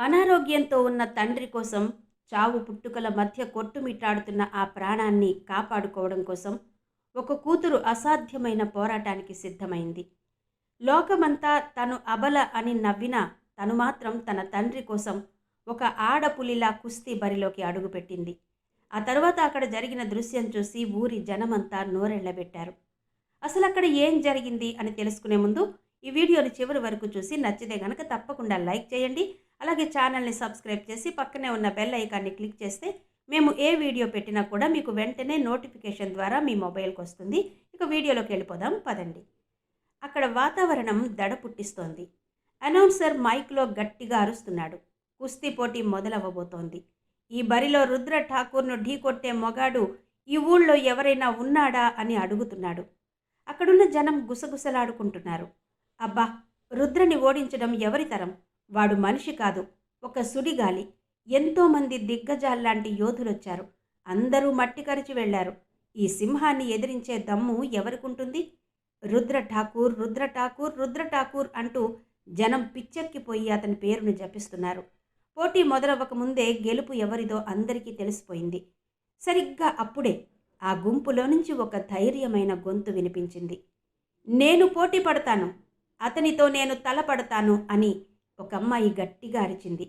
అనారోగ్యంతో ఉన్న తండ్రి కోసం చావు పుట్టుకల మధ్య కొట్టుమిట్టాడుతున్న ఆ ప్రాణాన్ని కాపాడుకోవడం కోసం ఒక కూతురు అసాధ్యమైన పోరాటానికి సిద్ధమైంది. లోకమంతా తను అబల అని నవ్వినా తను మాత్రం తన తండ్రి కోసం ఒక ఆడపులిలా కుస్తీ బరిలోకి అడుగుపెట్టింది. ఆ తరువాత అక్కడ జరిగిన దృశ్యం చూసి ఊరి జనమంతా నోరెళ్లబెట్టారు. అసలక్కడ ఏం జరిగింది అని తెలుసుకునే ముందు ఈ వీడియోని చివరి వరకు చూసి నచ్చితే గనక తప్పకుండా లైక్ చేయండి. అలాగే ఛానల్ని సబ్స్క్రైబ్ చేసి పక్కనే ఉన్న బెల్ ఐకాన్ని క్లిక్ చేస్తే మేము ఏ వీడియో పెట్టినా కూడా మీకు వెంటనే నోటిఫికేషన్ ద్వారా మీ మొబైల్కి వస్తుంది. ఇక వీడియోలోకి వెళ్ళిపోదాం పదండి. అక్కడ వాతావరణం దడ పుట్టిస్తోంది. అనౌన్సర్ మైక్లో గట్టిగా అరుస్తున్నాడు. కుస్తీ పోటీ మొదలవ్వబోతోంది. ఈ బరిలో రుద్ర ఠాకూర్ను ఢీకొట్టే మొగాడు ఈ ఊళ్ళో ఎవరైనా ఉన్నాడా అని అడుగుతున్నాడు. అక్కడున్న జనం గుసగుసలాడుకుంటున్నారు. అబ్బా, రుద్రని ఓడించడం ఎవరి తరం? వాడు మనిషి కాదు, ఒక సుడిగాలి. ఎంతోమంది దిగ్గజాల్లాంటి యోధులొచ్చారు. అందరూ మట్టి కరిచి వెళ్లారు. ఈ సింహాన్ని ఎదిరించే దమ్ము ఎవరికుంటుంది? రుద్ర ఠాకూర్, రుద్ర ఠాకూర్, రుద్ర ఠాకూర్ అంటూ జనం పిచ్చెక్కిపోయి అతని పేరును జపిస్తున్నారు. పోటీ మొదలవ్వక ముందే గెలుపు ఎవరిదో అందరికీ తెలిసిపోయింది. సరిగ్గా అప్పుడే ఆ గుంపులో నుంచి ఒక ధైర్యమైన గొంతు వినిపించింది. నేను పోటీ పడతాను, అతనితో నేను తలపడతాను అని ఒక అమ్మాయి గట్టిగా అరిచింది.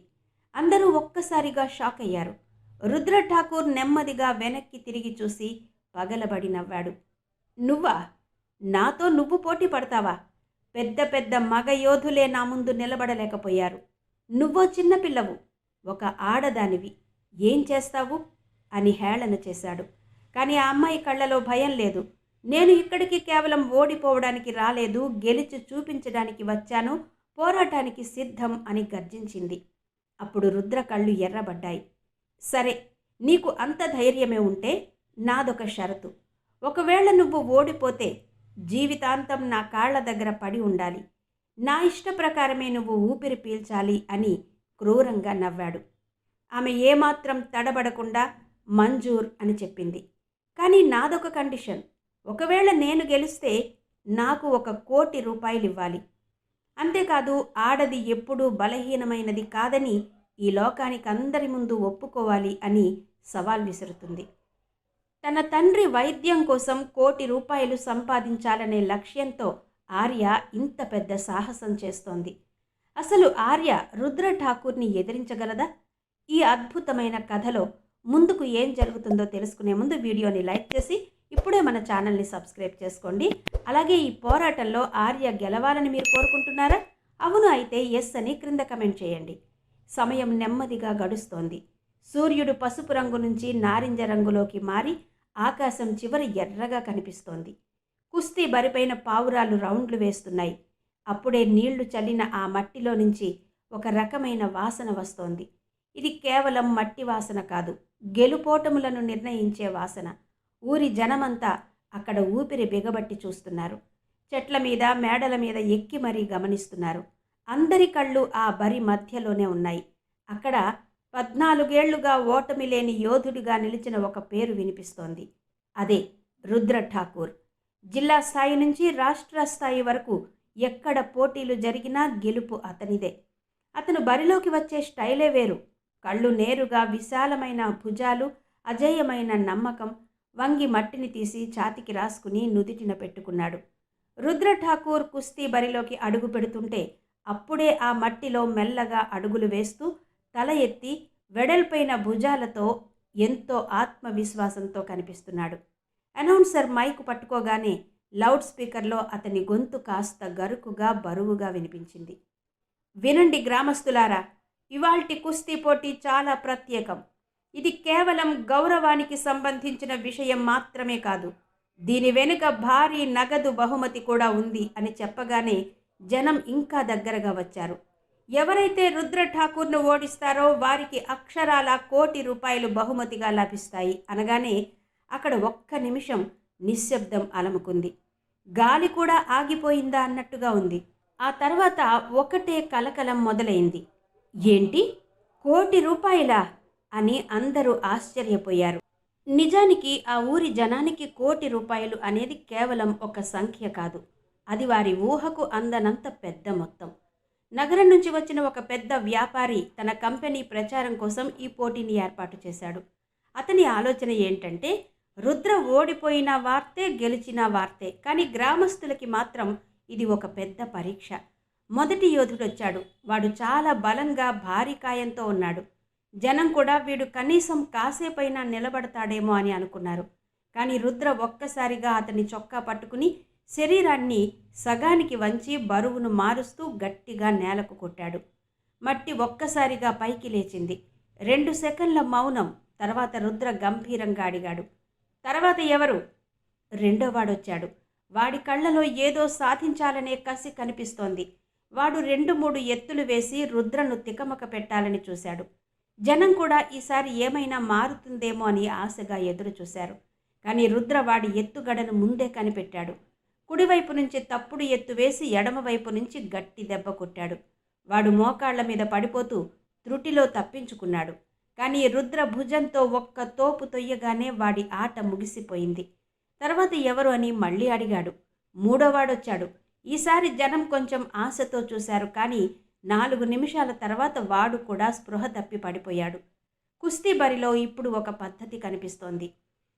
అందరూ ఒక్కసారిగా షాక్ అయ్యారు. రుద్ర ఠాకూర్ నెమ్మదిగా వెనక్కి తిరిగి చూసి పగలబడి నవ్వాడు. నువ్వా? నాతో నువ్వు పోటీ పడతావా? పెద్ద పెద్ద మగ యోధులే నా ముందు నిలబడలేకపోయారు. నువ్వో చిన్నపిల్లవు, ఒక ఆడదానివి, ఏం చేస్తావు అని హేళన చేశాడు. కానీ ఆ అమ్మాయి కళ్ళలో భయం లేదు. నేను ఇక్కడికి కేవలం ఓడిపోవడానికి రాలేదు, గెలిచి చూపించడానికి వచ్చాను, పోరాటానికి సిద్ధం అని గర్జించింది. అప్పుడు రుద్ర కళ్ళు ఎర్రబడ్డాయి. సరే, నీకు అంత ధైర్యమే ఉంటే నాదొక షరతు. ఒకవేళ నువ్వు ఓడిపోతే జీవితాంతం నా కాళ్ల దగ్గర పడి ఉండాలి. నా ఇష్ట ప్రకారమే నువ్వు ఊపిరి పీల్చాలి అని క్రూరంగా నవ్వాడు. ఆమె ఏమాత్రం తడబడకుండా మంజూర్ అని చెప్పింది. కానీ నాదొక కండిషన్. ఒకవేళ నేను గెలిస్తే నాకు 1,00,00,000 రూపాయలు ఇవ్వాలి. అంతేకాదు, ఆడది ఎప్పుడూ బలహీనమైనది కాదని ఈ లోకానికి అందరి ముందు ఒప్పుకోవాలి అని సవాల్ విసురుతుంది. తన తండ్రి వైద్యం కోసం 1,00,00,000 రూపాయలు సంపాదించాలనే లక్ష్యంతో ఆర్య ఇంత పెద్ద సాహసం చేస్తోంది. అసలు ఆర్య రుద్ర ఠాకూర్ని ఎదిరించగలదా? ఈ అద్భుతమైన కథలో ముందుకు ఏం జరుగుతుందో తెలుసుకునే ముందు వీడియోని లైక్ చేసి ఇప్పుడే మన ఛానల్ని సబ్స్క్రైబ్ చేసుకోండి. అలాగే ఈ పోరాటంలో ఆర్య గెలవాలని మీరు కోరుకుంటున్నారా? అవును అయితే ఎస్ అని క్రింద కమెంట్ చేయండి. సమయం నెమ్మదిగా గడుస్తోంది. సూర్యుడు పసుపు రంగు నుంచి నారింజ రంగులోకి మారి ఆకాశం చివరి ఎర్రగా కనిపిస్తోంది. కుస్తీ బరిపైన పావురాలు రౌండ్లు వేస్తున్నాయి. అప్పుడే నీళ్లు చల్లిన ఆ మట్టిలో నుంచి ఒక రకమైన వాసన వస్తోంది. ఇది కేవలం మట్టి వాసన కాదు, గెలుపోటములను నిర్ణయించే వాసన. ఊరి జనమంతా అక్కడ ఊపిరి బిగబట్టి చూస్తున్నారు. చెట్ల మీద, మేడల మీద ఎక్కి మరీ గమనిస్తున్నారు. అందరి కళ్ళు ఆ బరి మధ్యలోనే ఉన్నాయి. అక్కడ 14 ఏళ్లుగా ఓటమి లేని యోధుడిగా నిలిచిన ఒక పేరు వినిపిస్తోంది. అదే రుద్ర ఠాకూర్. జిల్లా స్థాయి నుంచి రాష్ట్ర స్థాయి వరకు ఎక్కడ పోటీలు జరిగినా గెలుపు అతనిదే. అతను బరిలోకి వచ్చే స్టైలే వేరు. కళ్ళు నేరుగా, విశాలమైన భుజాలు, అజేయమైన నమ్మకం. వంగి మట్టిని తీసి ఛాతికి రాసుకుని నుదిటిన పెట్టుకున్నాడు. రుద్ర ఠాకూర్ కుస్తీ బరిలోకి అడుగు పెడుతుంటే అప్పుడే ఆ మట్టిలో మెల్లగా అడుగులు వేస్తూ తల ఎత్తి వెడల్పైన భుజాలతో ఎంతో ఆత్మవిశ్వాసంతో కనిపిస్తున్నాడు. అనౌన్సర్ మైక్ పట్టుకోగానే లౌడ్ స్పీకర్లో అతని గొంతు కాస్త గరుకుగా, బరువుగా వినిపించింది. వినండి గ్రామస్తులారా, ఇవాల్టి కుస్తీ పోటీ చాలా ప్రత్యేకం. ఇది కేవలం గౌరవానికి సంబంధించిన విషయం మాత్రమే కాదు, దీని వెనుక భారీ నగదు బహుమతి కూడా ఉంది అని చెప్పగానే జనం ఇంకా దగ్గరగా వచ్చారు. ఎవరైతే రుద్ర ఠాకూర్ను ఓడిస్తారో వారికి అక్షరాల 1,00,00,000 రూపాయలు బహుమతిగా లభిస్తాయి అనగానే అక్కడ ఒక్క నిమిషం నిశ్శబ్దం అలముకుంది. గాలి కూడా ఆగిపోయిందా అన్నట్టుగా ఉంది. ఆ తర్వాత ఒకటే కలకలం మొదలైంది. ఏంటి, 1,00,00,000 రూపాయలా అని అందరూ ఆశ్చర్యపోయారు. నిజానికి ఆ ఊరి జనానికి 1,00,00,000 రూపాయలు అనేది కేవలం ఒక సంఖ్య కాదు, అది వారి ఊహకు అందనంత పెద్ద మొత్తం. నగరం నుంచి వచ్చిన ఒక పెద్ద వ్యాపారి తన కంపెనీ ప్రచారం కోసం ఈ పోటీని ఏర్పాటు చేశాడు. అతని ఆలోచన ఏంటంటే, రుద్ర ఓడిపోయిన వార్తే, గెలిచిన వార్తే, కానీ గ్రామస్తులకి మాత్రం ఇది ఒక పెద్ద పరీక్ష. మొదటి యోధుడొచ్చాడు. వాడు చాలా బలంగా భారీ కాయంతో ఉన్నాడు. జనం కూడా వీడు కనీసం కాసేపైనా నిలబడతాడేమో అని అనుకున్నారు. కానీ రుద్ర ఒక్కసారిగా అతని చొక్కా పట్టుకుని శరీరాన్ని సగానికి వంచి బరువును మారుస్తూ గట్టిగా నేలకు కొట్టాడు. మట్టి ఒక్కసారిగా పైకి లేచింది. 2 సెకన్ల మౌనం తర్వాత రుద్ర గంభీరంగా అడిగాడు, తర్వాత ఎవరు? రెండోవాడొచ్చాడు. వాడి కళ్ళలో ఏదో సాధించాలనే కసి కనిపిస్తోంది. వాడు 2-3 ఎత్తులు వేసి రుద్రను తికమక పెట్టాలని చూశాడు. జనం కూడా ఈసారి ఏమైనా మారుతుందేమో అని ఆశగా ఎదురు చూశారు. కానీ రుద్ర వాడి ఎత్తుగడను ముందే కనిపెట్టాడు. కుడివైపు నుంచి తప్పుడు ఎత్తు వేసి ఎడమవైపు నుంచి గట్టి దెబ్బ కొట్టాడు. వాడు మోకాళ్ల మీద పడిపోతూ త్రుటిలో తప్పించుకున్నాడు. కానీ రుద్ర భుజంతో ఒక్క తోపు తొయ్యగానే వాడి ఆట ముగిసిపోయింది. తర్వాత ఎవరు అని మళ్ళీ అడిగాడు. మూడోవాడొచ్చాడు. ఈసారి జనం కొంచెం ఆశతో చూశారు. కానీ 4 నిమిషాల తర్వాత వాడు కూడా స్పృహ తప్పి పడిపోయాడు. కుస్తీ బరిలో ఇప్పుడు ఒక పద్ధతి కనిపిస్తోంది.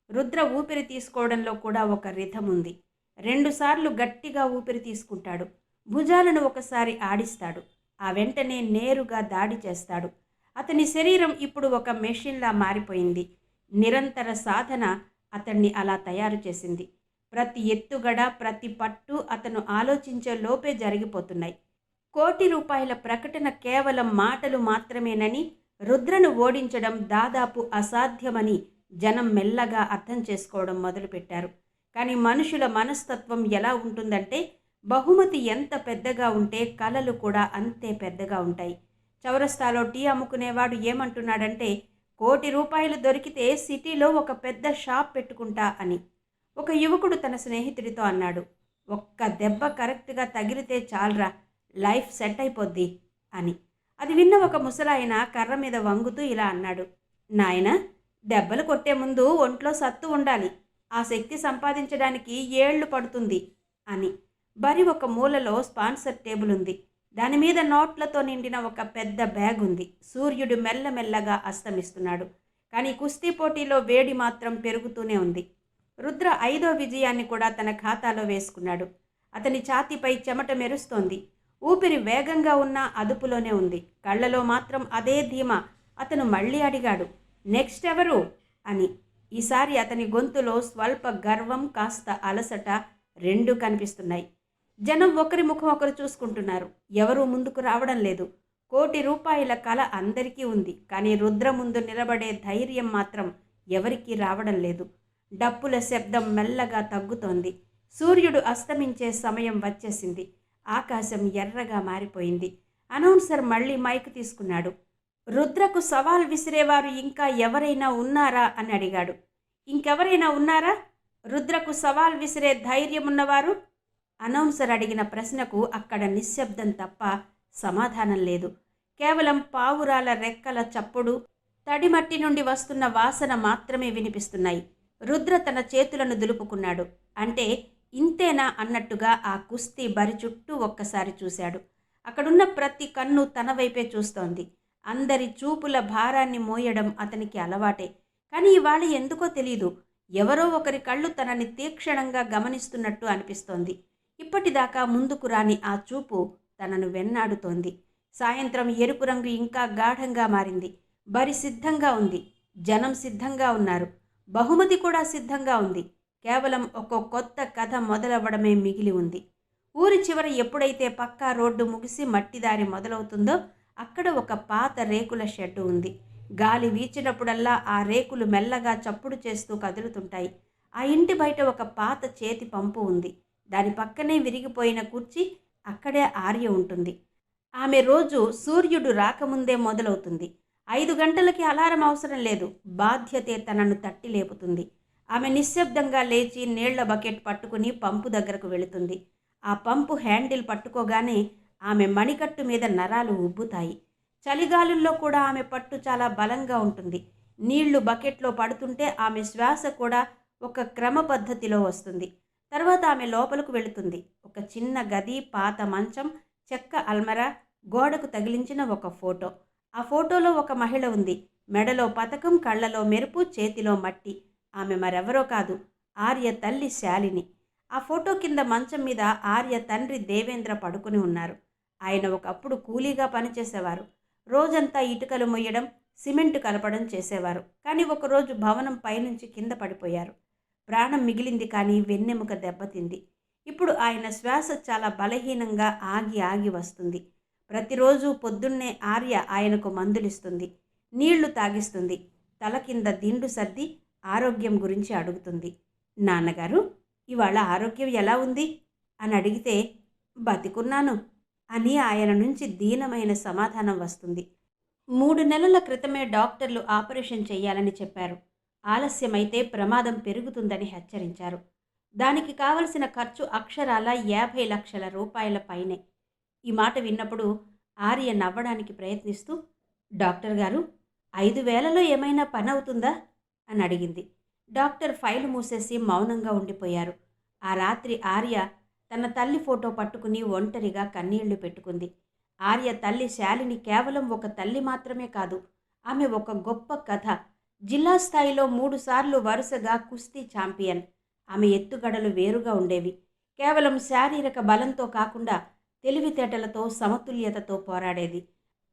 రుద్ర ఊపిరి తీసుకోవడంలో కూడా ఒక రిథం ఉంది. 2 సార్లు గట్టిగా ఊపిరి తీసుకుంటాడు. భుజాలను ఒకసారి ఆడిస్తాడు. ఆ వెంటనే నేరుగా దాడి చేస్తాడు. అతని శరీరం ఇప్పుడు ఒక మెషిన్లా మారిపోయింది. నిరంతర సాధన అతన్ని అలా తయారు చేసింది. ప్రతి ఎత్తుగడ, ప్రతి పట్టు అతను ఆలోచించే లోపే జరిగిపోతున్నాయి. ₹1,00,00,000 ప్రకటన కేవలం మాటలు మాత్రమేనని, రుద్రను ఓడించడం దాదాపు అసాధ్యమని జనం మెల్లగా అర్థం చేసుకోవడం మొదలుపెట్టారు. కానీ మనుషుల మనస్తత్వం ఎలా ఉంటుందంటే, బహుమతి ఎంత పెద్దగా ఉంటే కలలు కూడా అంతే పెద్దగా ఉంటాయి. చౌరస్తాలో టీ అమ్ముకునేవాడు ఏమంటున్నాడంటే, ₹1,00,00,000 దొరికితే సిటీలో ఒక పెద్ద షాప్ పెట్టుకుంటా అని. ఒక యువకుడు తన స్నేహితుడితో అన్నాడు, ఒక్క దెబ్బ కరెక్ట్గా తగిలితే చాలరా, లైఫ్ సెట్ అయిపోద్ది అని. అది విన్న ఒక ముసలాయన కర్ర మీద వంగుతూ ఇలా అన్నాడు, నాయన, దెబ్బలు కొట్టే ముందు ఒంట్లో సత్తు ఉండాలి. ఆ శక్తి సంపాదించడానికి ఏళ్లు పడుతుంది అని. బరి ఒక మూలలో స్పాన్సర్ టేబుల్ ఉంది. దాని మీద నోట్లతో నిండిన ఒక పెద్ద బ్యాగ్ ఉంది. సూర్యుడు మెల్లమెల్లగా అస్తమిస్తున్నాడు. కానీ కుస్తీ పోటీలో వేడి మాత్రం పెరుగుతూనే ఉంది. రుద్ర 5వ విజయాన్ని కూడా తన ఖాతాలో వేసుకున్నాడు. అతని ఛాతీపై చెమట మెరుస్తోంది. ఊపిరి వేగంగా ఉన్నా అదుపులోనే ఉంది. కళ్ళలో మాత్రం అదే ధీమా. అతను మళ్ళీ అడిగాడు, నెక్స్ట్ ఎవరు అని. ఈసారి అతని గొంతులో స్వల్ప గర్వం, కాస్త అలసట రెండూ కనిపిస్తున్నాయి. జనం ఒకరి ముఖం ఒకరు చూసుకుంటున్నారు. ఎవరూ ముందుకు రావడం లేదు. ₹1,00,00,000 కల అందరికీ ఉంది. కానీ రుద్ర ముందు నిలబడే ధైర్యం మాత్రం ఎవరికీ రావడం లేదు. డప్పుల శబ్దం మెల్లగా తగ్గుతోంది. సూర్యుడు అస్తమించే సమయం వచ్చేసింది. ఆకాశం ఎర్రగా మారిపోయింది. అనౌన్సర్ మళ్ళీ మైక్ తీసుకున్నాడు. రుద్రకు సవాల్ విసిరేవారు ఇంకా ఎవరైనా ఉన్నారా అని అడిగాడు. ఇంకెవరైనా ఉన్నారా? రుద్రకు సవాల్ విసిరే ధైర్యం ఉన్నవారు? అనౌన్సర్ అడిగిన ప్రశ్నకు అక్కడ నిశ్శబ్దం తప్ప సమాధానం లేదు. కేవలం పావురాల రెక్కల చప్పుడు, తడిమట్టి నుండి వస్తున్న వాసన మాత్రమే వినిపిస్తున్నాయి. రుద్ర తన చేతులను దులుపుకున్నాడు. అంటే ఇంతేనా అన్నట్టుగా ఆ కుస్తీ బరి చుట్టూ ఒక్కసారి చూశాడు. అక్కడున్న ప్రతి కన్ను తన వైపే చూస్తోంది. అందరి చూపుల భారాన్ని మోయడం అతనికి అలవాటే. కానీ ఇవాళ ఎందుకో తెలీదు, ఎవరో ఒకరి కళ్ళు తనని తీక్షణంగా గమనిస్తున్నట్టు అనిపిస్తోంది. ఇప్పటిదాకా ముందుకు రాని ఆ చూపు తనను వెన్నాడుతోంది. సాయంత్రం ఎరుపు రంగు ఇంకా గాఢంగా మారింది. బరి సిద్ధంగా ఉంది. జనం సిద్ధంగా ఉన్నారు. బహుమతి కూడా సిద్ధంగా ఉంది. కేవలం ఒక కొత్త కథ మొదలవ్వడమే మిగిలి ఉంది. ఊరి చివర ఎప్పుడైతే పక్కా రోడ్డు ముగిసి మట్టిదారి మొదలవుతుందో అక్కడ ఒక పాత రేకుల షెడ్డు ఉంది. గాలి వీచినప్పుడల్లా ఆ రేకులు మెల్లగా చప్పుడు చేస్తూ కదులుతుంటాయి. ఆ ఇంటి బయట ఒక పాత చేతి పంపు ఉంది. దాని పక్కనే విరిగిపోయిన కుర్చీ. అక్కడే ఆర్య ఉంటుంది. ఆమె రోజు సూర్యుడు రాకముందే మొదలవుతుంది. 5 గంటలకి అలారం అవసరం లేదు. బాధ్యతే తనను తట్టి లేపుతుంది. ఆమె నిశ్శబ్దంగా లేచి నీళ్ల బకెట్ పట్టుకుని పంపు దగ్గరకు వెళుతుంది. ఆ పంపు హ్యాండిల్ పట్టుకోగానే ఆమె మణికట్టు మీద నరాలు ఉబ్బుతాయి. చలిగాలుల్లో కూడా ఆమె పట్టు చాలా బలంగా ఉంటుంది. నీళ్లు బకెట్లో పడుతుంటే ఆమె శ్వాస కూడా ఒక క్రమ పద్ధతిలో వస్తుంది. తర్వాత ఆమె లోపలకు వెళుతుంది. ఒక చిన్న గది, పాత మంచం, చెక్క అల్మరా, గోడకు తగిలించిన ఒక ఫోటో. ఆ ఫోటోలో ఒక మహిళ ఉంది. మెడలో పతకం, కళ్ళలో మెరుపు, చేతిలో మట్టి. ఆమె మరెవరో కాదు, ఆర్య తల్లి శాలిని. ఆ ఫోటో కింద మంచం మీద ఆర్య తండ్రి దేవేంద్ర పడుకుని ఉన్నారు. ఆయన ఒకప్పుడు కూలీగా పనిచేసేవారు. రోజంతా ఇటుకలు మొయ్యడం, సిమెంటు కలపడం చేసేవారు. కానీ ఒకరోజు భవనం పైనుంచి కింద పడిపోయారు. ప్రాణం మిగిలింది, కానీ వెన్నెముక దెబ్బతింది. ఇప్పుడు ఆయన శ్వాస చాలా బలహీనంగా ఆగి ఆగి వస్తుంది. ప్రతిరోజు పొద్దున్నే ఆర్య ఆయనకు మందులిస్తుంది, నీళ్లు తాగిస్తుంది, తల కింద దిండు సర్ది ఆరోగ్యం గురించి అడుగుతుంది. నాన్నగారు, ఇవాళ ఆరోగ్యం ఎలా ఉంది అని అడిగితే, బతికున్నాను అని ఆయన నుంచి దీనమైన సమాధానం వస్తుంది. 3 నెలల క్రితమే డాక్టర్లు ఆపరేషన్ చేయాలని చెప్పారు. ఆలస్యమైతే ప్రమాదం పెరుగుతుందని హెచ్చరించారు. దానికి కావలసిన ఖర్చు అక్షరాల 50 లక్షల రూపాయల పైనే. ఈ మాట విన్నప్పుడు ఆర్య నవ్వడానికి ప్రయత్నిస్తూ, డాక్టర్ గారు, 5,000లో ఏమైనా పని అవుతుందా అని అడిగింది. డాక్టర్ ఫైలు మూసేసి మౌనంగా ఉండిపోయారు. ఆ రాత్రి ఆర్య తన తల్లి ఫోటో పట్టుకుని ఒంటరిగా కన్నీళ్లు పెట్టుకుంది. ఆర్య తల్లి శాలిని కేవలం ఒక తల్లి మాత్రమే కాదు, ఆమె ఒక గొప్ప కథ. జిల్లా స్థాయిలో 3 సార్లు వరుసగా కుస్తీ ఛాంపియన్. ఆమె ఎత్తుగడలు వేరుగా ఉండేవి. కేవలం శారీరక బలంతో కాకుండా తెలివితేటలతో, సమతుల్యతతో పోరాడేది.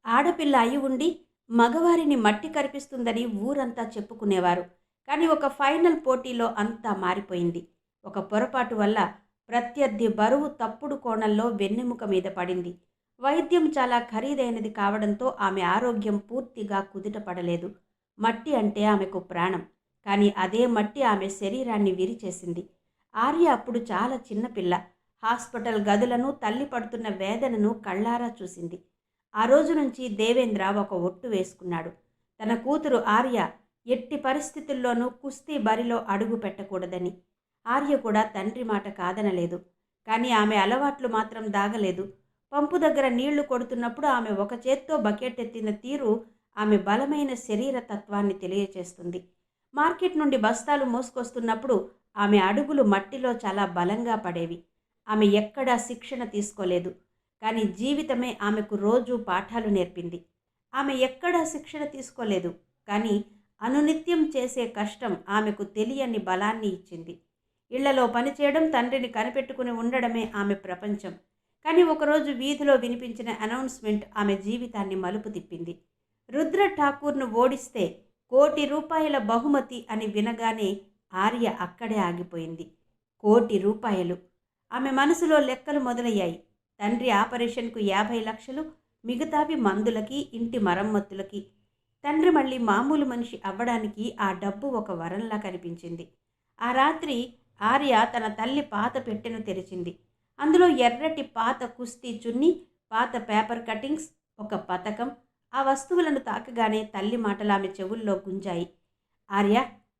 ఆడపిల్ల అయి ఉండి మగవారిని మట్టి కరిపిస్తుందని ఊరంతా చెప్పుకునేవారు. కానీ ఒక ఫైనల్ పోటీలో అంతా మారిపోయింది. ఒక పొరపాటు వల్ల ప్రత్యర్థి బరువు తప్పుడు కోణంలో వెన్నెముక మీద పడింది. వైద్యం చాలా ఖరీదైనది కావడంతో ఆమె ఆరోగ్యం పూర్తిగా కుదుటపడలేదు. మట్టి అంటే ఆమెకు ప్రాణం. కానీ అదే మట్టి ఆమె శరీరాన్ని విరిచేసింది. ఆర్య అప్పుడు చాలా చిన్నపిల్ల. హాస్పిటల్ గదులను, తల్లి పడుతున్న వేదనను కళ్ళారా చూసింది. ఆ రోజు నుంచి దేవేంద్ర ఒక ఒట్టు వేసుకున్నాడు. తన కూతురు ఆర్య ఎట్టి పరిస్థితుల్లోనూ కుస్తీ బరిలో అడుగు పెట్టకూడదని. ఆర్య కూడా తండ్రి మాట కాదనలేదు. కానీ ఆమె అలవాట్లు మాత్రం దాగలేదు. పంపు దగ్గర నీళ్లు కొడుతున్నప్పుడు ఆమె ఒక చేత్తో బకెట్ ఎత్తిన తీరు ఆమె బలమైన శరీర తత్వాన్ని తెలియచేస్తుంది. మార్కెట్ నుండి బస్తాలు మోసుకొస్తున్నప్పుడు ఆమె అడుగులు మట్టిలో చాలా బలంగా పడేవి. ఆమె ఎక్కడా శిక్షణ తీసుకోలేదు. కానీ జీవితమే ఆమెకు రోజు పాఠాలు నేర్పింది. ఆమె ఎక్కడా శిక్షణ తీసుకోలేదు. కానీ అనునిత్యం చేసే కష్టం ఆమెకు తెలియని బలాన్ని ఇచ్చింది. ఇళ్లలో పనిచేయడం, తండ్రిని కనిపెట్టుకుని ఉండడమే ఆమె ప్రపంచం. కానీ ఒకరోజు వీధిలో వినిపించిన అనౌన్స్మెంట్ ఆమె జీవితాన్ని మలుపు తిప్పింది. రుద్ర ఠాకూర్ను ఓడిస్తే ₹1,00,00,000 బహుమతి అని వినగానే ఆర్య అక్కడే ఆగిపోయింది. ₹1,00,00,000. ఆమె మనసులో లెక్కలు మొదలయ్యాయి. తండ్రి ఆపరేషన్కు 50 లక్షలు, మిగతావి మందులకి, ఇంటి మరమ్మతులకి. తండ్రి మళ్ళీ మామూలు మనిషి అవ్వడానికి ఆ డబ్బు ఒక వరంలా కనిపించింది. ఆ రాత్రి ఆర్య తన తల్లి పాత పెట్టెను తెరిచింది. అందులో ఎర్రటి పాత కుస్తీ చున్నీ, పాత పేపర్ కటింగ్స్, ఒక పతకం. ఆ వస్తువులను తాకగానే తల్లి మాటలు ఆమె చెవుల్లో గుంజాయి. ఆర్య,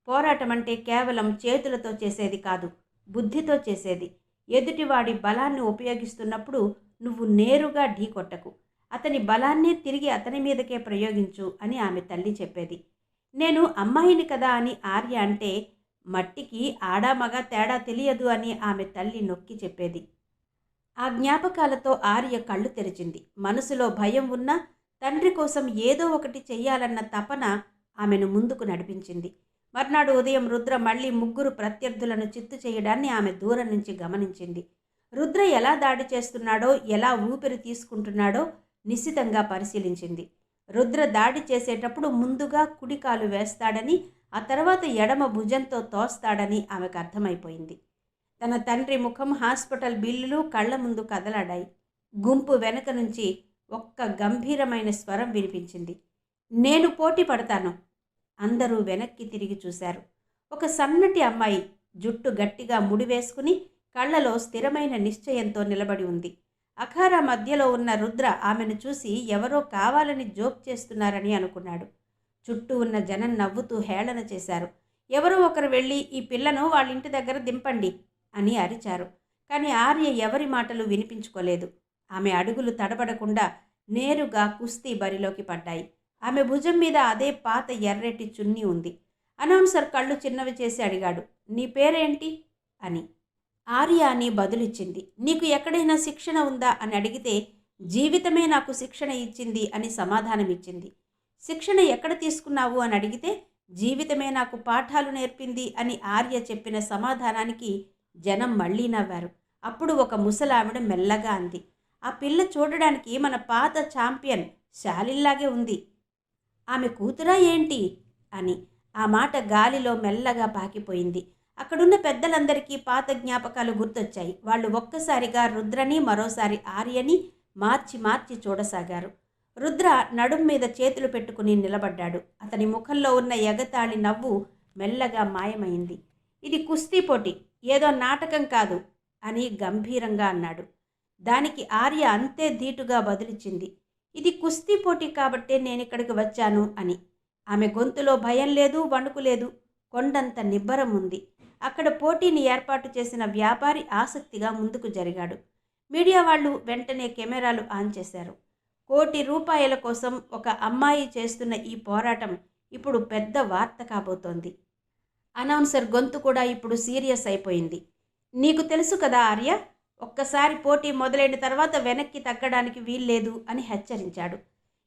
పోరాటం అంటే కేవలం చేతులతో చేసేది కాదు, బుద్ధితో చేసేది. ఎదుటివాడి బలాన్ని ఉపయోగిస్తున్నప్పుడు నువ్వు నేరుగా ఢీకొట్టకు, అతని బలాన్నే తిరిగి అతని మీదకే ప్రయోగించు అని ఆమె తల్లి చెప్పేది. నేను అమ్మాయిని కదా అని ఆర్య అంటే, మట్టికి ఆడా మగ తేడా తెలియదు అని ఆమె తల్లి నొక్కి చెప్పేది. ఆ జ్ఞాపకాలతో ఆర్య కళ్ళు తెరిచింది. మనసులో భయం ఉన్నా తండ్రి కోసం ఏదో ఒకటి చెయ్యాలన్న తపన ఆమెను ముందుకు నడిపించింది. మర్నాడు ఉదయం రుద్ర మళ్ళీ 3 ప్రత్యర్థులను చిత్తు చేయడాన్ని ఆమె దూరం నుంచి గమనించింది. రుద్ర ఎలా దాడి చేస్తున్నాడో, ఎలా ఊపిరి తీసుకుంటున్నాడో నిశితంగా పరిశీలించింది. రుద్ర దాడి చేసేటప్పుడు ముందుగా కుడికాలు వేస్తాడని, ఆ తర్వాత ఎడమ భుజంతో తోస్తాడని ఆమెకు అర్థమైపోయింది. తన తండ్రి ముఖం, హాస్పిటల్ బిల్లులు కళ్ల ముందు కదలాడాయి. గుంపు వెనక నుంచి ఒక్క గంభీరమైన స్వరం వినిపించింది. నేను పోటీ పడతాను. అందరూ వెనక్కి తిరిగి చూశారు. ఒక సన్నటి అమ్మాయి జుట్టు గట్టిగా ముడివేసుకుని కళ్ళలో స్థిరమైన నిశ్చయంతో నిలబడి ఉంది. అఖారా మధ్యలో ఉన్న రుద్ర ఆమెను చూసి ఎవరో కావాలని జోక్ చేస్తున్నారని అనుకున్నాడు. చుట్టూ ఉన్న జనం నవ్వుతూ హేళన చేశారు. ఎవరో ఒకరు వెళ్ళి ఈ పిల్లను వాళ్ళ ఇంటి దగ్గర దింపండి అని అరిచారు. కానీ ఆర్య ఎవరి మాటలు వినిపించుకోలేదు. ఆమె అడుగులు తడబడకుండా నేరుగా కుస్తీ బరిలోకి పడ్డాయి. ఆమె భుజం మీద అదే పాత ఎర్రటి చున్నీ ఉంది. అనౌన్సర్ కళ్ళు చిన్నవి చేసి అడిగాడు, నీ పేరేంటి అని. ఆర్య అని బదులిచ్చింది. నీకు ఎక్కడైనా శిక్షణ ఉందా అని అడిగితే జీవితమే నాకు శిక్షణ ఇచ్చింది అని సమాధానమిచ్చింది. శిక్షణ ఎక్కడ తీసుకున్నావు అని అడిగితే జీవితమే నాకు పాఠాలు నేర్పింది అని ఆర్య చెప్పిన సమాధానానికి జనం మళ్ళీ నవ్వారు. అప్పుడు ఒక ముసలావిడ మెల్లగా అంది, ఆ పిల్ల చూడడానికి మన పాత ఛాంపియన్ శాలిల్లాగే ఉంది. ఆమె కూతురా ఏంటి అని. ఆ మాట గాలిలో మెల్లగా పాకిపోయింది. అక్కడున్న పెద్దలందరికీ పాత జ్ఞాపకాలు గుర్తొచ్చాయి. వాళ్ళు ఒక్కసారిగా రుద్రని మరోసారి ఆర్యని మార్చి మార్చి చూడసాగారు. రుద్ర నడుం మీద చేతులు పెట్టుకుని నిలబడ్డాడు. అతని ముఖంలో ఉన్న ఎగతాళి నవ్వు మెల్లగా మాయమైంది. ఇది కుస్తీ పోటీ, ఏదో నాటకం కాదు అని గంభీరంగా అన్నాడు. దానికి ఆర్య అంతే ధీటుగా బదులిచ్చింది, ఇది కుస్తీ పోటీ కాబట్టే నేనిక్కడికి వచ్చాను అని. ఆమె గొంతులో భయం లేదు, వణుకు లేదు, కొండంత నిబ్బరం ఉంది. అక్కడ పోటీని ఏర్పాటు చేసిన వ్యాపారి ఆసక్తిగా ముందుకు జరిగాడు. మీడియా వాళ్ళు వెంటనే కెమెరాలు ఆన్ చేశారు. ₹1,00,00,000 కోసం ఒక అమ్మాయి చేస్తున్న ఈ పోరాటం ఇప్పుడు పెద్ద వార్త కాబోతోంది. అనౌన్సర్ గొంతు కూడా ఇప్పుడు సీరియస్ అయిపోయింది. నీకు తెలుసు కదా ఆర్య, ఒక్కసారి పోటీ మొదలైన తర్వాత వెనక్కి తగ్గడానికి వీల్లేదు అని హెచ్చరించాడు.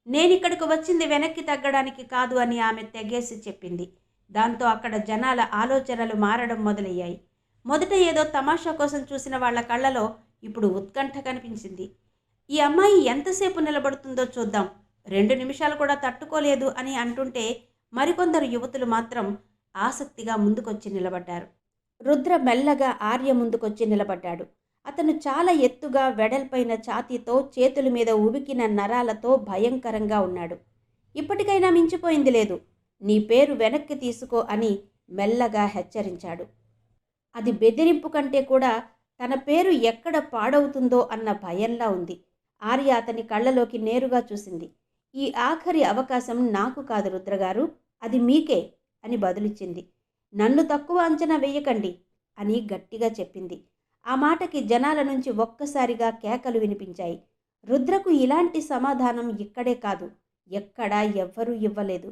నేనిక్కడికి వచ్చింది వెనక్కి తగ్గడానికి కాదు అని ఆమె తెగేసి చెప్పింది. దాంతో అక్కడ జనాల ఆలోచనలు మారడం మొదలయ్యాయి. మొదట ఏదో తమాషా కోసం చూసిన వాళ్ల కళ్ళలో ఇప్పుడు ఉత్కంఠ కనిపించింది. ఈ అమ్మాయి ఎంతసేపు నిలబడుతుందో చూద్దాం, 2 నిమిషాలు కూడా తట్టుకోలేదు అని అంటుంటే మరికొందరు యువతులు మాత్రం ఆసక్తిగా ముందుకొచ్చి నిలబడ్డారు. రుద్ర మెల్లగా ఆర్య ముందుకొచ్చి నిలబడ్డాడు. అతను చాలా ఎత్తుగా వెడల్పైన ఛాతీతో, చేతుల మీద ఉబికిన నరాలతో భయంకరంగా ఉన్నాడు. ఇప్పటికైనా మించిపోయింది లేదు, నీ పేరు వెనక్కి తీసుకో అని మెల్లగా హెచ్చరించాడు. అది బెదిరింపు కంటే కూడా తన పేరు ఎక్కడ పాడవుతుందో అన్న భయంలా ఉంది. ఆర్య అతని కళ్ళలోకి నేరుగా చూసింది. ఈ ఆఖరి అవకాశం నాకు కాదు రుద్రగారు, అది మీకే అని బదులిచ్చింది. నన్ను తక్కువ అంచనా వేయకండి అని గట్టిగా చెప్పింది. ఆ మాటకి జనాల నుంచి ఒక్కసారిగా కేకలు వినిపించాయి. రుద్రకు ఇలాంటి సమాధానం ఇక్కడే కాదు, ఎక్కడా ఎవ్వరూ ఇవ్వలేదు.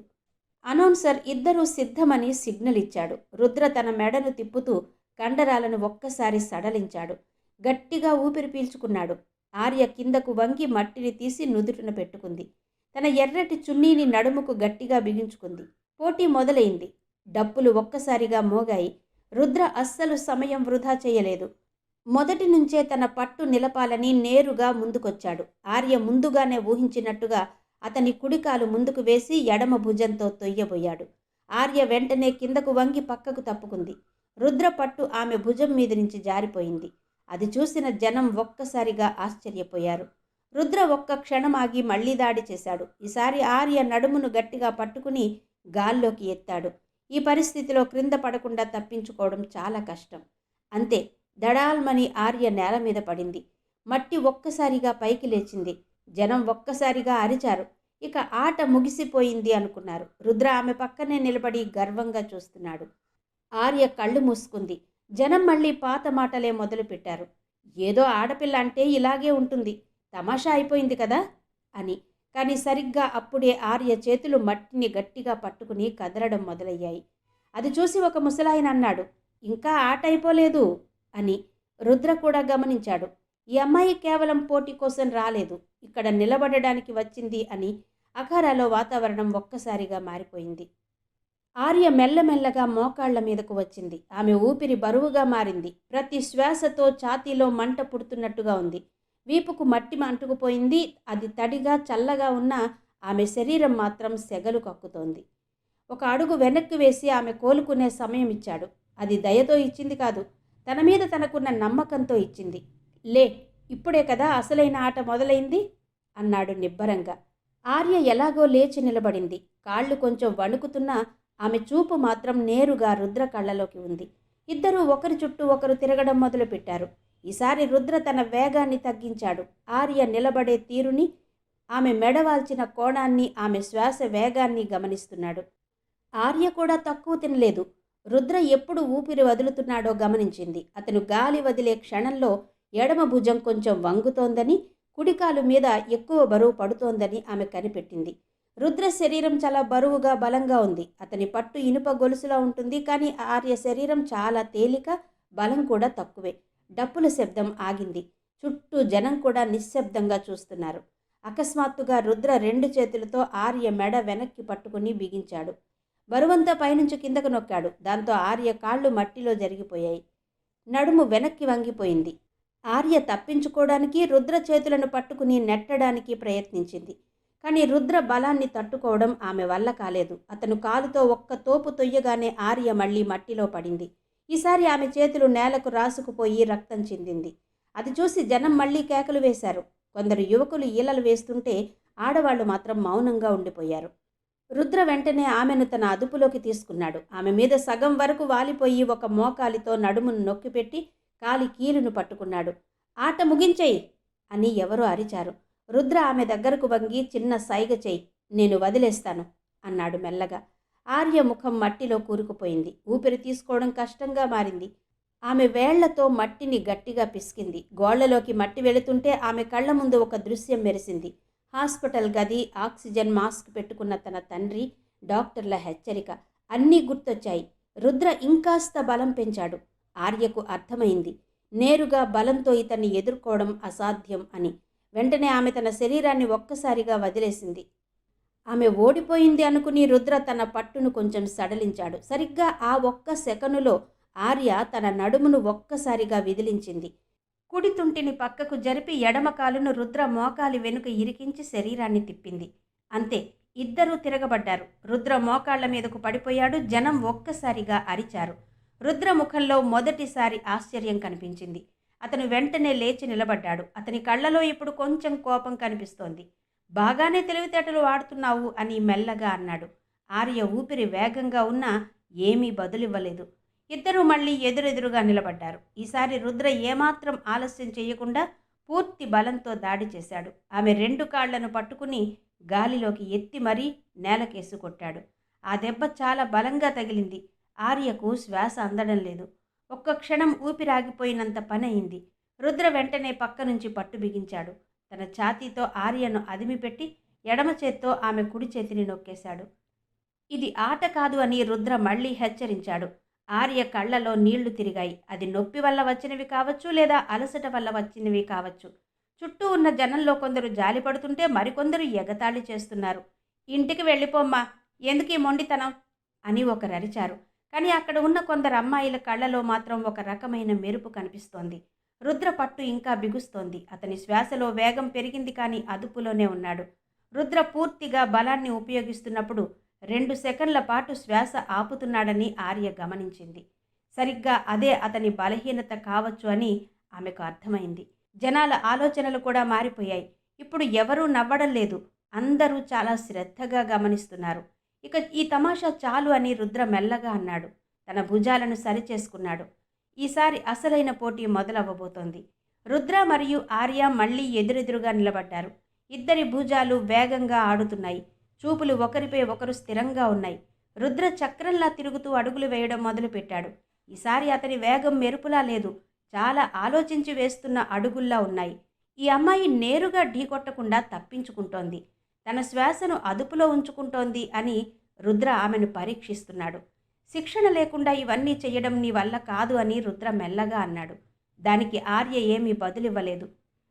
అనౌన్సర్ ఇద్దరూ సిద్ధమని సిగ్నల్ ఇచ్చాడు. రుద్ర తన మెడను తిప్పుతూ కండరాలను ఒక్కసారి సడలించాడు. గట్టిగా ఊపిరి పీల్చుకున్నాడు. ఆర్య కిందకు వంగి మట్టిని తీసి నుదుటిన పెట్టుకుంది. తన ఎర్రటి చున్నీని నడుముకు గట్టిగా బిగించుకుంది. పోటీ మొదలైంది. డప్పులు ఒక్కసారిగా మోగాయి. రుద్ర అస్సలు సమయం వృధా చేయలేదు. మొదటి నుంచే తన పట్టు నిలపాలని నేరుగా ముందుకొచ్చాడు. ఆర్య ముందుగానే ఊహించినట్టుగా అతని కుడికాలు ముందుకు వేసి ఎడమ భుజంతో తొయ్యబోయాడు. ఆర్య వెంటనే కిందకు వంగి పక్కకు తప్పుకుంది. రుద్ర పట్టు ఆమె భుజం మీద నుంచి జారిపోయింది. అది చూసిన జనం ఒక్కసారిగా ఆశ్చర్యపోయారు. రుద్ర ఒక్క క్షణం ఆగి మళ్లీ దాడి చేశాడు. ఈసారి ఆర్య నడుమును గట్టిగా పట్టుకుని గాల్లోకి ఎత్తాడు. ఈ పరిస్థితిలో క్రింద పడకుండా తప్పించుకోవడం చాలా కష్టం. అంతే, దడాల్మని ఆర్య నేల మీద పడింది. మట్టి ఒక్కసారిగా పైకి లేచింది. జనం ఒక్కసారిగా అరిచారు. ఇక ఆట ముగిసిపోయింది అనుకున్నారు. రుద్ర ఆమె పక్కనే నిలబడి గర్వంగా చూస్తున్నాడు. ఆర్య కళ్ళు మూసుకుంది. జనం మళ్ళీ పాత మాటలే మొదలుపెట్టారు. ఏదో ఆడపిల్ల అంటే ఇలాగే ఉంటుంది, తమాషా అయిపోయింది కదా అని. కానీ సరిగ్గా అప్పుడే ఆర్య చేతులు మట్టిని గట్టిగా పట్టుకుని కదలడం మొదలయ్యాయి. అది చూసి ఒక ముసలాయన అన్నాడు, ఇంకా ఆట అయిపోలేదు అని. రుద్ర కూడా గమనించాడు. ఈ అమ్మాయి కేవలం పోటీ కోసం రాలేదు, ఇక్కడ నిలబడడానికి వచ్చింది అని. అఖారాలో వాతావరణం ఒక్కసారిగా మారిపోయింది. ఆర్య మెల్లమెల్లగా మోకాళ్ల మీదకు వచ్చింది. ఆమె ఊపిరి బరువుగా మారింది. ప్రతి శ్వాసతో ఛాతీలో మంట పుడుతున్నట్టుగా ఉంది. వీపుకు మట్టి అంటుకుపోయింది. అది తడిగా చల్లగా ఉన్న ఆమె శరీరం మాత్రం సెగలు కక్కుతోంది. ఒక అడుగు వెనక్కి వేసి ఆమె కోలుకునే సమయం ఇచ్చాడు. అది దయతో ఇచ్చింది కాదు, తన మీద తనకున్న నమ్మకంతో ఇచ్చింది. లే, ఇప్పుడే కదా అసలైన ఆట మొదలైంది అన్నాడు నిబ్బరంగా. ఆర్య ఎలాగో లేచి నిలబడింది. కాళ్ళు కొంచెం వణుకుతున్నా ఆమె చూపు మాత్రం నేరుగా రుద్ర కళ్ళలోకి ఉంది. ఇద్దరూ ఒకరి చుట్టూ ఒకరు తిరగడం మొదలుపెట్టారు. ఈసారి రుద్ర తన వేగాన్ని తగ్గించాడు. ఆర్య నిలబడే తీరుని, ఆమె మెడవాల్చిన కోణాన్ని, ఆమె శ్వాస వేగాన్ని గమనిస్తున్నాడు. ఆర్య కూడా తక్కువ తినలేదు. రుద్ర ఎప్పుడు ఊపిరి వదులుతున్నాడో గమనించింది. అతను గాలి వదిలే క్షణంలో ఎడమ భుజం కొంచెం వంగుతోందని, కుడికాలు మీద ఎక్కువ బరువు పడుతోందని ఆమె కనిపెట్టింది. రుద్ర శరీరం చాలా బరువుగా బలంగా ఉంది. అతని పట్టు ఇనుప గొలుసులా ఉంటుంది. కానీ ఆర్య శరీరం చాలా తేలిక, బలం కూడా తక్కువే. డప్పుల శబ్దం ఆగింది. చుట్టూ జనం కూడా నిశ్శబ్దంగా చూస్తున్నారు. అకస్మాత్తుగా రుద్ర 2 చేతులతో ఆర్య మెడ వెనక్కి పట్టుకుని బిగించాడు. బరువంతా పైనుంచి కిందకు నొక్కాడు. దాంతో ఆర్య కాళ్ళు మట్టిలో జరిగిపోయాయి. నడుము వెనక్కి వంగిపోయింది. ఆర్య తప్పించుకోవడానికి రుద్ర చేతులను పట్టుకుని నెట్టడానికి ప్రయత్నించింది. కానీ రుద్ర బలాన్ని తట్టుకోవడం ఆమె వల్ల కాలేదు. అతను కాలుతో ఒక్క తోపు తొయ్యగానే ఆర్య మళ్ళీ మట్టిలో పడింది. ఈసారి ఆమె చేతులు నేలకు రాసుకుపోయి రక్తం చిందింది. అది చూసి జనం మళ్ళీ కేకలు వేశారు. కొందరు యువకులు ఈలలు వేస్తుంటే ఆడవాళ్లు మాత్రం మౌనంగా ఉండిపోయారు. రుద్ర వెంటనే ఆమెను తన అదుపులోకి తీసుకున్నాడు. ఆమె మీద సగం వరకు వాలిపోయి ఒక మోకాలితో నడుమును నొక్కిపెట్టి కాలి కీలును పట్టుకున్నాడు. ఆట ముగించేయి అని ఎవరో అరిచారు. రుద్ర ఆమె దగ్గరకు వంగి చిన్న సైగ చేయి, నేను వదిలేస్తాను అన్నాడు మెల్లగా. ఆర్య ముఖం మట్టిలో కూరుకుపోయింది. ఊపిరి తీసుకోవడం కష్టంగా మారింది. ఆమె వేళ్లతో మట్టిని గట్టిగా పిసికింది. గోళ్లలోకి మట్టి వెళుతుంటే ఆమె కళ్ళ ముందు ఒక దృశ్యం మెరిసింది. హాస్పిటల్ గది, ఆక్సిజన్ మాస్క్ పెట్టుకున్న తన తండ్రి, డాక్టర్ల హెచ్చరిక అన్నీ గుర్తొచ్చాయి. రుద్ర ఇంకాస్త బలం పెంచాడు. ఆర్యకు అర్థమైంది, నేరుగా బలంతో ఇతన్ని ఎదుర్కోవడం అసాధ్యం అని. వెంటనే ఆమె తన శరీరాన్ని ఒక్కసారిగా వదిలేసింది. ఆమె ఓడిపోయింది అనుకుని రుద్ర తన పట్టును కొంచెం సడలించాడు. సరిగ్గా ఆ ఒక్క సెకనులో ఆర్య తన నడుమును ఒక్కసారిగా విదిలించింది. కుడి తుంటిని పక్కకు జరిపి ఎడమ కాలును రుద్ర మోకాలి వెనుక ఇరికించి శరీరాన్ని తిప్పింది. అంతే, ఇద్దరూ తిరగబడ్డారు. రుద్ర మోకాళ్ల మీదకు పడిపోయాడు. జనం ఒక్కసారిగా అరిచారు. రుద్ర ముఖంలో మొదటిసారి ఆశ్చర్యం కనిపించింది. అతను వెంటనే లేచి నిలబడ్డాడు. అతని కళ్ళలో ఇప్పుడు కొంచెం కోపం కనిపిస్తోంది. బాగానే తెలివితేటలు వాడుతున్నావు అని మెల్లగా అన్నాడు. ఆర్య ఊపిరి వేగంగా ఉన్నా ఏమీ బదులివ్వలేదు. ఇద్దరూ మళ్ళీ ఎదురెదురుగా నిలబడ్డారు. ఈసారి రుద్ర ఏమాత్రం ఆలస్యం చేయకుండా పూర్తి బలంతో దాడి చేశాడు. ఆమె 2 కాళ్లను పట్టుకుని గాలిలోకి ఎత్తి మరీ నేలకేసి కొట్టాడు. ఆ దెబ్బ చాలా బలంగా తగిలింది. ఆర్యకు శ్వాస అందడం లేదు. ఒక్క క్షణం ఊపిరాగిపోయినంత పని అయింది. రుద్ర వెంటనే పక్క నుంచి పట్టు బిగించాడు. తన ఛాతీతో ఆర్యను అదిమిపెట్టి ఎడమ చేత్తో ఆమె కుడి చేతిని నొక్కేశాడు. ఇది ఆట కాదు అని రుద్ర మళ్ళీ హెచ్చరించాడు. ఆర్య కళ్ళలో నీళ్లు తిరిగాయి. అది నొప్పి వల్ల వచ్చినవి కావచ్చు, లేదా అలసట వల్ల వచ్చినవి కావచ్చు. చుట్టూ ఉన్న జనంలో కొందరు జాలిపడుతుంటే మరికొందరు ఎగతాళి చేస్తున్నారు. ఇంటికి వెళ్ళిపోమ్మా, ఎందుకీ మొండితనం అని ఒకరు అరిచారు. కానీ అక్కడ ఉన్న కొందరు అమ్మాయిల కళ్ళలో మాత్రం ఒక రకమైన మెరుపు కనిపిస్తోంది. రుద్ర పట్టు ఇంకా బిగుస్తోంది. అతని శ్వాసలో వేగం పెరిగింది, కానీ అదుపులోనే ఉన్నాడు. రుద్ర పూర్తిగా బలాన్ని ఉపయోగిస్తున్నప్పుడు 2 సెకన్ల పాటు శ్వాస ఆపుతున్నాడని ఆర్య గమనించింది. సరిగ్గా అదే అతని బలహీనత కావచ్చు అని ఆమెకు అర్థమైంది. జనాల ఆలోచనలు కూడా మారిపోయాయి. ఇప్పుడు ఎవరూ నవ్వడం లేదు. అందరూ చాలా శ్రద్ధగా గమనిస్తున్నారు. ఇక ఈ తమాషా చాలు అని రుద్ర మెల్లగా అన్నాడు. తన భుజాలను సరిచేసుకున్నాడు. ఈసారి అసలైన పోటీ మొదలవ్వబోతోంది. రుద్ర మరియు ఆర్య మళ్ళీ ఎదురెదురుగా నిలబడ్డారు. ఇద్దరి భుజాలు వేగంగా ఆడుతున్నాయి. చూపులు ఒకరిపై ఒకరు స్థిరంగా ఉన్నాయి. రుద్ర చక్రంలా తిరుగుతూ అడుగులు వేయడం మొదలుపెట్టాడు. ఈసారి అతని వేగం మెరుపులా లేదు, చాలా ఆలోచించి వేస్తున్న అడుగుల్లా ఉన్నాయి. ఈ అమ్మాయి నేరుగా ఢీకొట్టకుండా తప్పించుకుంటోంది, తన శ్వాసను అదుపులో ఉంచుకుంటోంది అని రుద్ర ఆమెను పరీక్షిస్తున్నాడు. శిక్షణ లేకుండా ఇవన్నీ చెయ్యడం నీ వల్ల కాదు అని రుద్ర మెల్లగా అన్నాడు. దానికి ఆర్య ఏమీ బదులివ్వలేదు.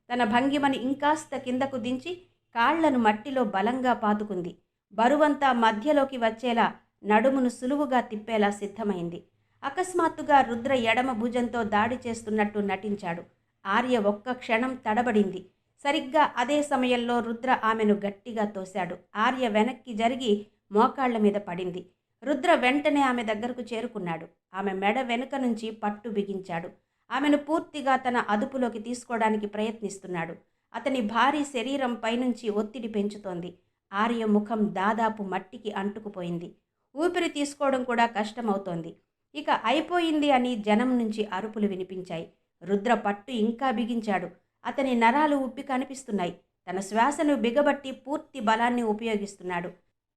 తన భంగిమని ఇంకాస్త కిందకు దించి కాళ్లను మట్టిలో బలంగా పాతుకుంది. బరువంతా మధ్యలోకి వచ్చేలా నడుమును సులువుగా తిప్పేలా సిద్ధమైంది. అకస్మాత్తుగా రుద్ర ఎడమ భుజంతో దాడి చేస్తున్నట్టు నటించాడు. ఆర్య ఒక్క క్షణం తడబడింది. సరిగ్గా అదే సమయంలో రుద్ర ఆమెను గట్టిగా తోశాడు. ఆర్య వెనక్కి జరిగి మోకాళ్ల మీద పడింది. రుద్ర వెంటనే ఆమె దగ్గరకు చేరుకున్నాడు. ఆమె మెడ వెనుక నుంచి పట్టు బిగించాడు. ఆమెను పూర్తిగా తన అదుపులోకి తీసుకోవడానికి ప్రయత్నిస్తున్నాడు. అతని భారీ శరీరం పైనుంచి ఒత్తిడి పెంచుతోంది. ఆర్య ముఖం దాదాపు మట్టికి అంటుకుపోయింది. ఊపిరి తీసుకోవడం కూడా కష్టమవుతోంది. ఇక అయిపోయింది అని జనం నుంచి అరుపులు వినిపించాయి. రుద్ర పట్టు ఇంకా బిగించాడు. అతని నరాలు ఉప్పి కనిపిస్తున్నాయి. తన శ్వాసను బిగబట్టి పూర్తి బలాన్ని ఉపయోగిస్తున్నాడు.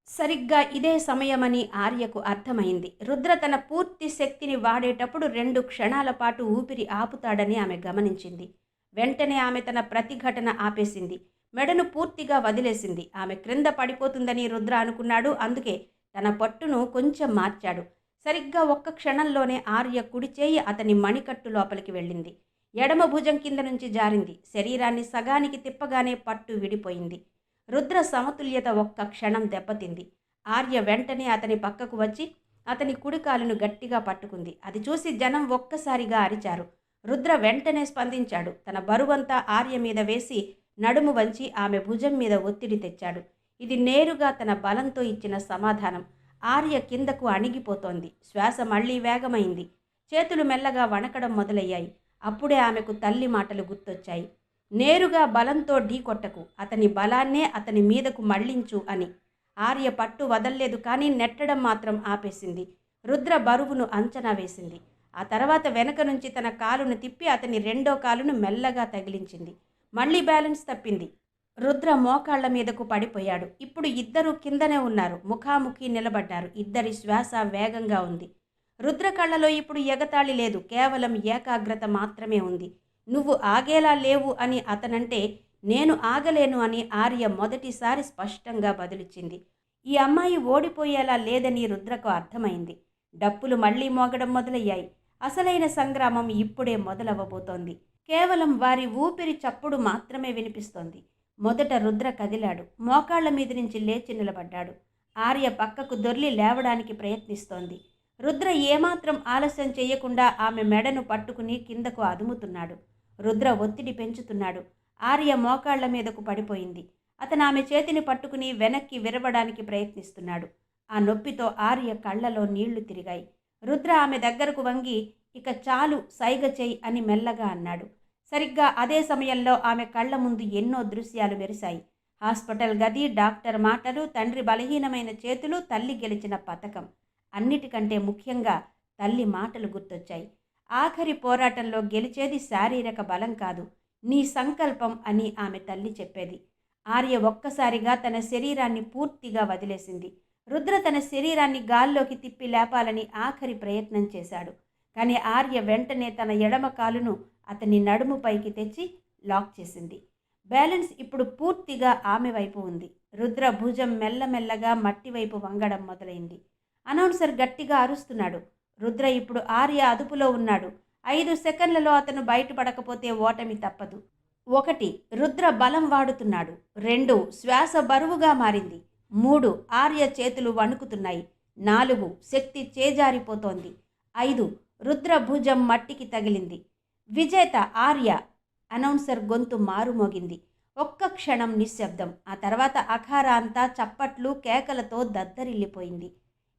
సరిగ్గా ఇదే సమయమని ఆర్యకు అర్థమైంది. రుద్ర తన పూర్తి శక్తిని వాడేటప్పుడు 2 క్షణాల పాటు ఊపిరి ఆపుతాడని ఆమె గమనించింది. వెంటనే ఆమె తన ప్రతిఘటన ఆపేసింది. మెడను పూర్తిగా వదిలేసింది. ఆమె క్రింద పడిపోతుందని రుద్ర అనుకున్నాడు. అందుకే తన పట్టును కొంచెం మార్చాడు. సరిగ్గా ఒక్క క్షణంలోనే ఆర్య కుడి చేయి అతని మణికట్టు లోపలికి వెళ్ళింది. ఎడమ భుజం కింద నుంచి జారింది. శరీరాన్ని సగానికి తిప్పగానే పట్టు విడిపోయింది. రుద్ర సమతుల్యత ఒక్క క్షణం దెబ్బతింది. ఆర్య వెంటనే అతని పక్కకు వచ్చి అతని కుడి కాలును గట్టిగా పట్టుకుంది. అది చూసి జనం ఒక్కసారిగా అరిచారు. రుద్ర వెంటనే స్పందించాడు. తన బరువంతా ఆర్య మీద వేసి నడుము వంచి ఆమె భుజం మీద ఒత్తిడి తెచ్చాడు. ఇది నేరుగా తన బలంతో ఇచ్చిన సమాధానం. ఆర్య కిందకు అణిగిపోతోంది. శ్వాస మళ్లీ వేగమైంది. చేతులు మెల్లగా వణకడం మొదలయ్యాయి. అప్పుడే ఆమెకు తల్లి మాటలు గుర్తొచ్చాయి. నేరుగా బలంతో ఢీకొట్టకు, అతని బలాన్నే అతని మీదకు మళ్లించు అని. ఆర్య పట్టు వదల్లేదు, కానీ నెట్టడం మాత్రం ఆపేసింది. రుద్ర బరువును అంచనా వేసింది. ఆ తర్వాత వెనక నుంచి తన కాలును తిప్పి అతని రెండో కాలును మెల్లగా తగిలించింది. మళ్లీ బ్యాలెన్స్ తప్పింది. రుద్ర మోకాళ్ల మీదకు పడిపోయాడు. ఇప్పుడు ఇద్దరూ కిందనే ఉన్నారు. ముఖాముఖి నిలబడ్డారు. ఇద్దరి శ్వాస వేగంగా ఉంది. రుద్ర కళ్ళలో ఇప్పుడు ఎగతాళి లేదు, కేవలం ఏకాగ్రత మాత్రమే ఉంది. నువ్వు ఆగేలా లేవు అని అతనంటే నేను ఆగలేను అని ఆర్య మొదటిసారి స్పష్టంగా బదులిచ్చింది. ఈ అమ్మాయి ఓడిపోయేలా లేదని రుద్రకు అర్థమైంది. డప్పులు మళ్లీ మోగడం మొదలయ్యాయి. అసలైన సంగ్రామం ఇప్పుడే మొదలవ్వబోతోంది. కేవలం వారి ఊపిరి చప్పుడు మాత్రమే వినిపిస్తోంది. మొదట రుద్ర కదిలాడు. మోకాళ్ల మీద నుంచి లేచి నిలబడ్డాడు. ఆర్య పక్కకు దొర్లి లేవడానికి ప్రయత్నిస్తోంది. రుద్ర ఏమాత్రం ఆలస్యం చేయకుండా ఆమె మెడను పట్టుకుని కిందకు అదుముతున్నాడు. రుద్ర ఒత్తిడి పెంచుతున్నాడు. ఆర్య మోకాళ్ల మీదకు పడిపోయింది. అతను ఆమె చేతిని పట్టుకుని వెనక్కి విరవడానికి ప్రయత్నిస్తున్నాడు. ఆ నొప్పితో ఆర్య కళ్లలో నీళ్లు తిరిగాయి. రుద్ర ఆమె దగ్గరకు వంగి ఇక చాలు, సైగ చెయ్యి అని మెల్లగా అన్నాడు. సరిగ్గా అదే సమయంలో ఆమె కళ్ల ముందు ఎన్నో దృశ్యాలు మెరిశాయి. హాస్పిటల్ గది, డాక్టర్ మాటలు, తండ్రి బలహీనమైన చేతులు, తల్లి గెలిచిన పథకం. అన్నిటికంటే ముఖ్యంగా తల్లి మాటలు గుర్తొచ్చాయి. ఆఖరి పోరాటంలో గెలిచేది శారీరక బలం కాదు, నీ సంకల్పం అని ఆమె తల్లి చెప్పేది. ఆర్య ఒక్కసారిగా తన శరీరాన్ని పూర్తిగా వదిలేసింది. రుద్ర తన శరీరాన్ని గాల్లోకి తిప్పి లేపాలని ఆఖరి ప్రయత్నం చేశాడు. కానీ ఆర్య వెంటనే తన ఎడమ కాలును అతని నడుము పైకి తెచ్చి లాక్ చేసింది. బ్యాలెన్స్ ఇప్పుడు పూర్తిగా ఆమె వైపు ఉంది. రుద్ర భుజం మెల్లమెల్లగా మట్టి వైపు వంగడం మొదలైంది. అనౌన్సర్ గట్టిగా అరుస్తున్నాడు. రుద్ర ఇప్పుడు ఆర్య అదుపులో ఉన్నాడు. 5 సెకండ్లలో అతను బయటపడకపోతే ఓటమి తప్పదు. 1. రుద్ర బలం వాడుతున్నాడు. 2. శ్వాస బరువుగా మారింది. 3. ఆర్య చేతులు వణుకుతున్నాయి. 4. శక్తి చేజారిపోతోంది. 5. రుద్ర భుజం మట్టికి తగిలింది. విజేత ఆర్య. అనౌన్సర్ గొంతు మారుమోగింది. ఒక్క క్షణం నిశ్శబ్దం. ఆ తర్వాత అఖారా అంతా చప్పట్లు, కేకలతో దద్దరిల్లిపోయింది.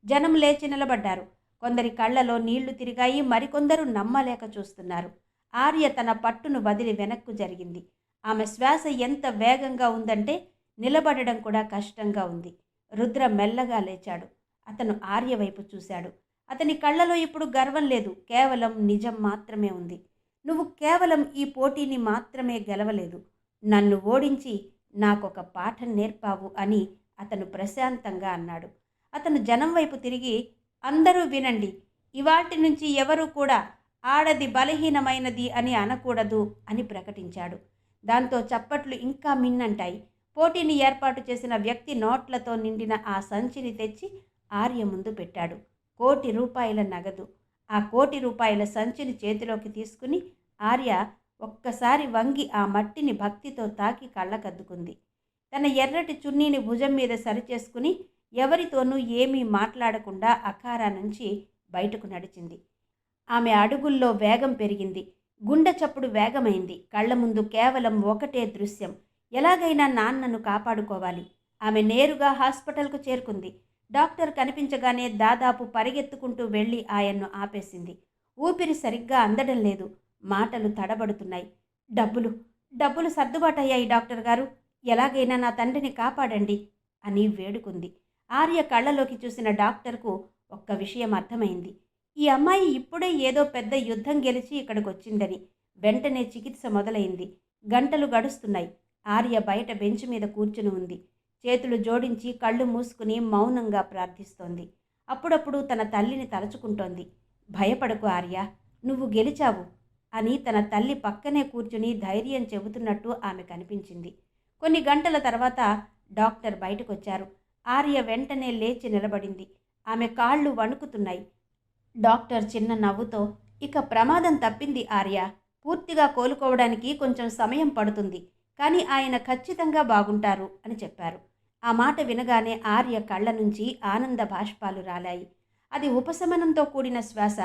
జనం లేచి నిలబడ్డారు. కొందరి కళ్లలో నీళ్లు తిరిగాయి. మరికొందరు నమ్మలేక చూస్తున్నారు. ఆర్య తన పట్టును వదిలి వెనక్కు జరిగింది. ఆమె శ్వాస ఎంత వేగంగా ఉందంటే నిలబడడం కూడా కష్టంగా ఉంది. రుద్ర మెల్లగా లేచాడు. అతను ఆర్య వైపు చూశాడు. అతని కళ్ళలో ఇప్పుడు గర్వం లేదు, కేవలం నిజం మాత్రమే ఉంది. నువ్వు కేవలం ఈ పోటీని మాత్రమే గెలవలేదు, నన్ను ఓడించి నాకొక పాఠం నేర్పావు అని అతను ప్రశాంతంగా అన్నాడు. అతను జనం వైపు తిరిగి, అందరూ వినండి, ఇవాల్టి నుంచి ఎవరూ కూడా ఆడది బలహీనమైనది అని అనకూడదు అని ప్రకటించాడు. దాంతో చప్పట్లు ఇంకా మిన్నంటాయి. పోటీని ఏర్పాటు చేసిన వ్యక్తి నోట్లతో నిండిన ఆ సంచిని తెచ్చి ఆర్య ముందు పెట్టాడు. ₹1,00,00,000 నగదు. ఆ ₹1,00,00,000 సంచిని చేతిలోకి తీసుకుని ఆర్య ఒక్కసారి వంగి ఆ మట్టిని భక్తితో తాకి కళ్ళకద్దుకుంది. తన ఎర్రటి చున్నీని భుజం మీద సరిచేసుకుని ఎవరితోనూ ఏమీ మాట్లాడకుండా అఖారా నుంచి బయటకు నడిచింది. ఆమె అడుగుల్లో వేగం పెరిగింది. గుండె చప్పుడు వేగమైంది. కళ్ల ముందు కేవలం ఒకటే దృశ్యం, ఎలాగైనా నాన్నను కాపాడుకోవాలి. ఆమె నేరుగా హాస్పిటల్కు చేరుకుంది. డాక్టర్ కనిపించగానే దాదాపు పరిగెత్తుకుంటూ వెళ్ళి ఆయన్ను ఆపేసింది. ఊపిరి సరిగ్గా అందడం లేదు. మాటలు తడబడుతున్నాయి. డబ్బులు సర్దుబాటయ్యాయి డాక్టర్ గారు, ఎలాగైనా నా తండ్రిని కాపాడండి అని వేడుకుంది. ఆర్య కళ్ళలోకి చూసిన డాక్టర్కు ఒక్క విషయం అర్థమైంది. ఈ అమ్మాయి ఇప్పుడే ఏదో పెద్ద యుద్ధం గెలిచి ఇక్కడికి వచ్చిందని. వెంటనే చికిత్స మొదలైంది. గంటలు గడుస్తున్నాయి. ఆర్య బయట బెంచ్ మీద కూర్చుని ఉంది. చేతులు జోడించి కళ్ళు మూసుకుని మౌనంగా ప్రార్థిస్తోంది. అప్పుడప్పుడు తన తల్లిని తలుచుకుంటోంది. భయపడకు ఆర్య, నువ్వు గెలిచావు అని తన తల్లి పక్కనే కూర్చుని ధైర్యం చెబుతున్నట్టు ఆమె కనిపించింది. కొన్ని గంటల తర్వాత డాక్టర్ బయటకొచ్చారు. ఆర్య వెంటనే లేచి నిలబడింది. ఆమె కాళ్ళు వణుకుతున్నాయి. డాక్టర్ చిన్న నవ్వుతో, ఇక ప్రమాదం తప్పింది ఆర్య, పూర్తిగా కోలుకోవడానికి కొంచెం సమయం పడుతుంది, కానీ ఆయన ఖచ్చితంగా బాగుంటారు అని చెప్పారు. ఆ మాట వినగానే ఆర్య కళ్ళ నుంచి ఆనంద బాష్పాలు రాలాయి. అది ఉపశమనంతో కూడిన శ్వాస.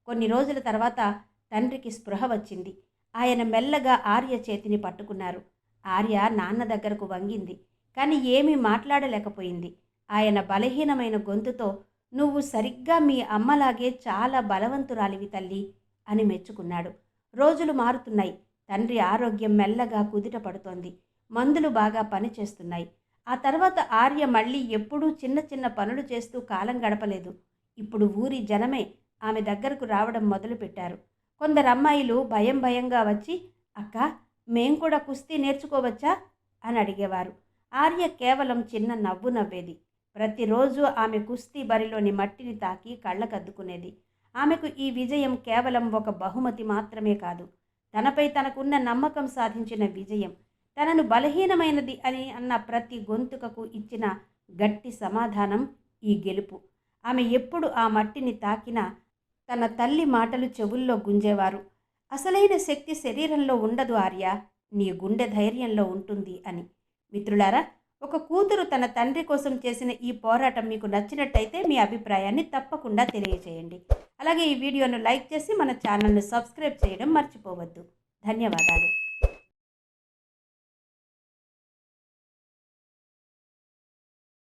కొన్ని రోజుల తర్వాత తండ్రికి స్పృహ వచ్చింది. ఆయన మెల్లగా ఆర్య చేతిని పట్టుకున్నారు. ఆర్య నాన్న దగ్గరకు వంగింది, కానీ ఏమీ మాట్లాడలేకపోయింది. ఆయన బలహీనమైన గొంతుతో, "నువ్వు సరిగ్గా మీ అమ్మలాగే చాలా బలవంతురాలివి తల్లి" అని మెచ్చుకున్నాడు. రోజులు మారుతున్నాయి. తండ్రి ఆరోగ్యం మెల్లగా కుదుట పడుతోంది. మందులు బాగా పనిచేస్తున్నాయి. ఆ తర్వాత ఆర్య మళ్ళీ ఎప్పుడూ చిన్న చిన్న పనులు చేస్తూ కాలం గడపలేదు. ఇప్పుడు ఊరి జనమే ఆమె దగ్గరకు రావడం మొదలుపెట్టారు. కొందరు అమ్మాయిలు భయం భయంగా వచ్చి, "అక్క, మేం కూడా కుస్తీ నేర్చుకోవచ్చా?" అని అడిగేవారు. ఆర్య కేవలం చిన్న నవ్వు నవ్వేది. ప్రతిరోజు ఆమె కుస్తీ బరిలోని మట్టిని తాకి కళ్ళకద్దుకునేది. ఆమెకు ఈ విజయం కేవలం ఒక బహుమతి మాత్రమే కాదు, తనపై తనకున్న నమ్మకం సాధించిన విజయం. తనను బలహీనమైనది అని అన్న ప్రతి గొంతుకకు ఇచ్చిన గట్టి సమాధానం ఈ గెలుపు. ఆమె ఎప్పుడు ఆ మట్టిని తాకినా తన తల్లి మాటలు చెవుల్లో గుంజేవారు. "అసలైన శక్తి శరీరంలో ఉండదు ఆర్య, నీ గుండె ధైర్యంలో ఉంటుంది" అని. మిత్రులారా, ఒక కూతురు తన తండ్రి కోసం చేసిన ఈ పోరాటం మీకు నచ్చినట్టయితే మీ అభిప్రాయాన్ని తప్పకుండా తెలియజేయండి. అలాగే ఈ వీడియోను లైక్ చేసి మన ఛానల్ను సబ్స్క్రైబ్ చేయడం మర్చిపోవద్దు. ధన్యవాదాలు.